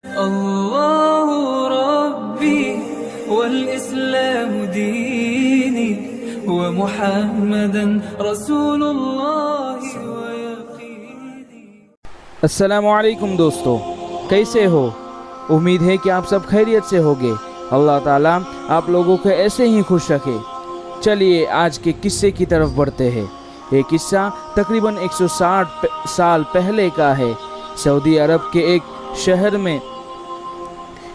اللہ ربی والاسلام دینی ومحمدا رسول اللہ ویقینی۔ السلام علیکم دوستو، کیسے ہو؟ امید ہے کہ آپ سب خیریت سے ہوگے۔ اللہ تعالیٰ آپ لوگوں کو ایسے ہی خوش رکھے۔ چلیے آج کے قصے کی طرف بڑھتے ہیں۔ یہ قصہ تقریباً 160 سال پہلے کا ہے۔ سعودی عرب کے ایک شہر میں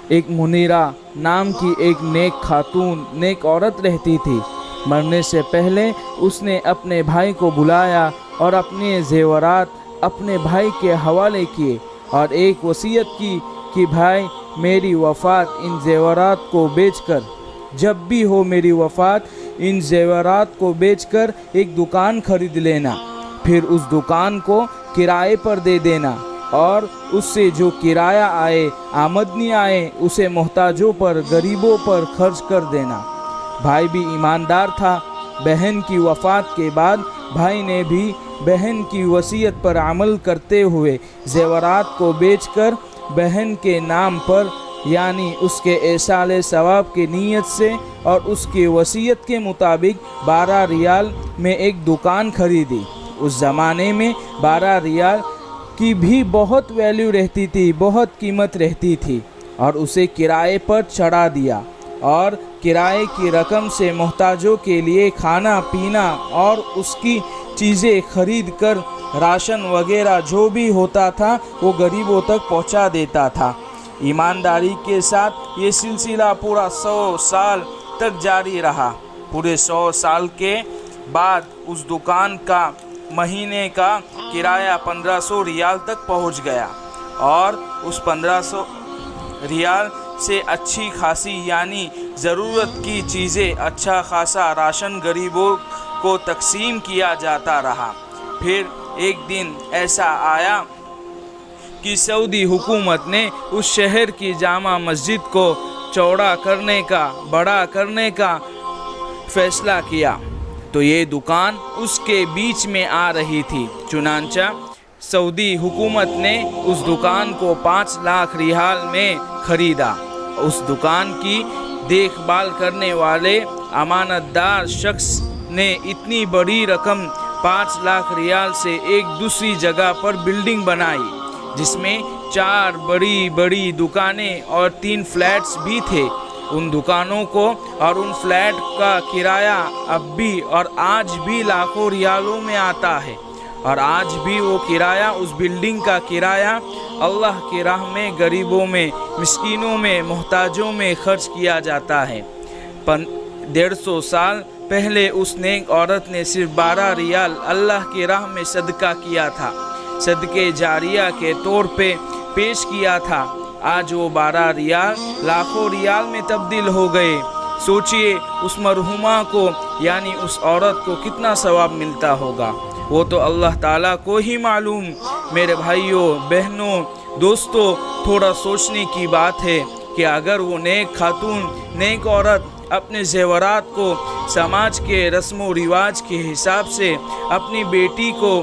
ایک منیرہ نام کی ایک نیک عورت رہتی تھی۔ مرنے سے پہلے اس نے اپنے بھائی کو بلایا اور اپنے زیورات اپنے بھائی کے حوالے کیے اور ایک وصیت کی کہ بھائی میری وفات ان زیورات کو بیچ کر جب بھی ہو میری وفات ان زیورات کو بیچ کر ایک دکان خرید لینا، پھر اس دکان کو کرائے پر دے دینا اور اس سے جو کرایہ آمدنی آئے اسے محتاجوں پر غریبوں پر خرچ کر دینا۔ بھائی بھی ایماندار تھا۔ بہن کی وفات کے بعد بھائی نے بھی بہن کی وصیت پر عمل کرتے ہوئے زیورات کو بیچ کر بہن کے نام پر یعنی اس کے ایصال ثواب کی نیت سے اور اس کی وصیت کے مطابق 12 ریال میں ایک دکان خریدی۔ اس زمانے میں 12 ریال کی بھی بہت ویلیو رہتی تھی، بہت قیمت رہتی تھی، اور اسے کرائے پر چڑھا دیا اور کرائے کی رقم سے محتاجوں کے لیے کھانا پینا اور اس کی چیزیں خرید کر راشن وغیرہ جو بھی ہوتا تھا وہ غریبوں تک پہنچا دیتا تھا۔ ایمانداری کے ساتھ یہ سلسلہ پورا 100 سال تک جاری رہا۔ پورے 100 سال کے بعد اس دکان کا مہینے کا کرایہ 1500 ریال تک پہنچ گیا اور اس 1500 ریال سے اچھی خاصی یعنی ضرورت کی چیزیں اچھا خاصا راشن غریبوں کو تقسیم کیا جاتا رہا۔ پھر ایک دن ایسا آیا کہ سعودی حکومت نے اس شہر کی جامع مسجد کو بڑا کرنے کا فیصلہ کیا، تو یہ دکان اس کے بیچ میں آ رہی تھی۔ چنانچہ سعودی حکومت نے اس دکان کو 5 لاکھ ریال میں خریدا۔ اس دکان کی دیکھ بھال کرنے والے امانت دار شخص نے اتنی بڑی رقم 5 لاکھ ریال سے ایک دوسری جگہ پر بلڈنگ بنائی جس میں 4 بڑی دکانیں اور 3 فلیٹس بھی تھے۔ ان دکانوں کو اور ان فلیٹ کا کرایہ اب بھی اور آج بھی لاکھوں ریالوں میں آتا ہے، اور آج بھی وہ کرایہ اس بلڈنگ کا کرایہ اللہ کی راہ میں غریبوں میں مسکینوں میں محتاجوں میں خرچ کیا جاتا ہے۔ 150 سال پہلے اس نیک عورت نے صرف 12 ریال اللہ کی راہ میں صدقہ کیا تھا، صدقے جاریہ کے طور پہ پیش کیا تھا۔ آج وہ 12 ریال لاکھوں ریال میں تبدیل ہو گئے۔ سوچئے اس مرحومہ کو یعنی اس عورت کو کتنا ثواب ملتا ہوگا، وہ تو اللہ تعالیٰ کو ہی معلوم۔ میرے بھائیوں بہنوں دوستوں، تھوڑا سوچنے کی بات ہے کہ اگر وہ نیک خاتون نیک عورت اپنے زیورات کو سماج کے رسم و رواج کے حساب سے اپنی بیٹی کو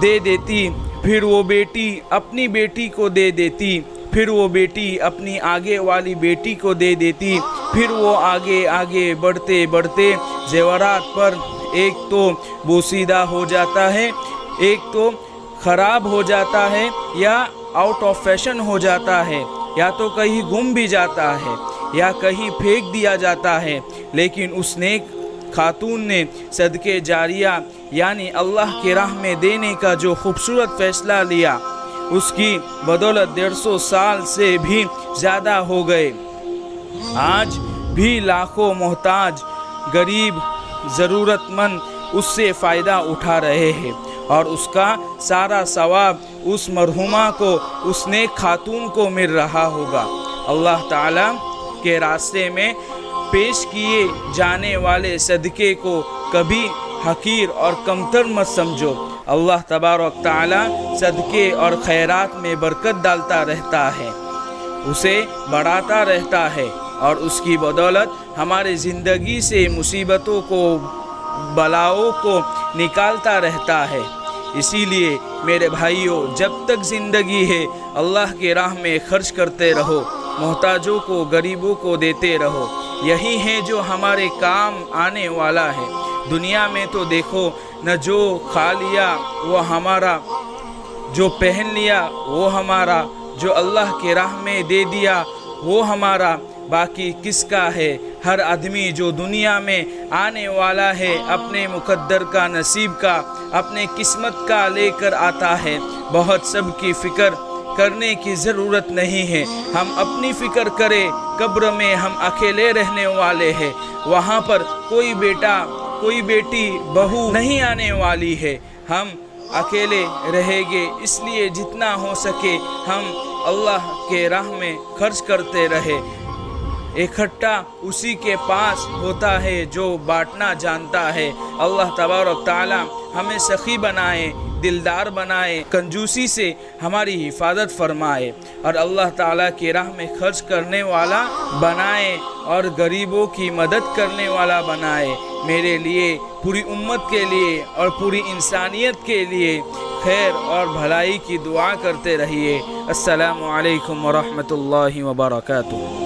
دے دیتی، پھر وہ بیٹی اپنی بیٹی کو دے دیتی، پھر وہ بیٹی اپنی آگے والی بیٹی کو دے دیتی، پھر وہ آگے بڑھتے زیورات پر ایک تو بوسیدہ ہو جاتا ہے، ایک تو خراب ہو جاتا ہے یا آؤٹ آف فیشن ہو جاتا ہے، یا تو کہیں گم بھی جاتا ہے یا کہیں پھینک دیا جاتا ہے، لیکن اس نیک خاتون نے صدقے جاریہ یعنی اللہ کی راہ میں دینے کا جو خوبصورت فیصلہ لیا، اس کی بدولت 150 سال سے بھی زیادہ ہو گئے۔ آج بھی لاکھوں محتاج غریب ضرورت مند اس سے فائدہ اٹھا رہے ہیں، اور اس کا سارا ثواب اس مرحومہ کو اس نیک خاتون کو مل رہا ہوگا۔ اللہ تعالیٰ کے راستے میں پیش کیے جانے والے صدقے کو کبھی حقیر اور کمتر مت سمجھو۔ اللہ تبارک تعالیٰ صدقے اور خیرات میں برکت ڈالتا رہتا ہے، اسے بڑھاتا رہتا ہے، اور اس کی بدولت ہمارے زندگی سے مصیبتوں کو بلاؤں کو نکالتا رہتا ہے۔ اسی لیے میرے بھائیوں، جب تک زندگی ہے اللہ کی راہ میں خرچ کرتے رہو، محتاجوں کو غریبوں کو دیتے رہو، یہی ہے جو ہمارے کام آنے والا ہے۔ دنیا میں تو دیکھو نہ جو کھا لیا وہ ہمارا، جو پہن لیا وہ ہمارا، جو اللہ کی راہ میں دے دیا وہ ہمارا، باقی کس کا ہے؟ ہر آدمی جو دنیا میں آنے والا ہے اپنے مقدر کا، نصیب کا، اپنے قسمت کا لے کر آتا ہے۔ بہت سب کی فکر کرنے کی ضرورت نہیں ہے، ہم اپنی فکر کریں۔ قبر میں ہم اکیلے رہنے والے ہیں، وہاں پر کوئی بیٹا کوئی بیٹی بہو نہیں آنے والی ہے، ہم اکیلے رہیں گے۔ اس لیے جتنا ہو سکے ہم اللہ کے راہ میں خرچ کرتے رہے۔ اکٹھا اسی کے پاس ہوتا ہے جو بانٹنا جانتا ہے۔ اللہ تبارک تعالی ہمیں سخی بنائے، دلدار بنائے، کنجوسی سے ہماری حفاظت فرمائے، اور اللہ تعالیٰ کی راہ میں خرچ کرنے والا بنائے اور غریبوں کی مدد کرنے والا بنائے۔ میرے لیے، پوری امت کے لیے اور پوری انسانیت کے لیے خیر اور بھلائی کی دعا کرتے رہیے۔ السلام علیکم ورحمۃ اللہ وبرکاتہ۔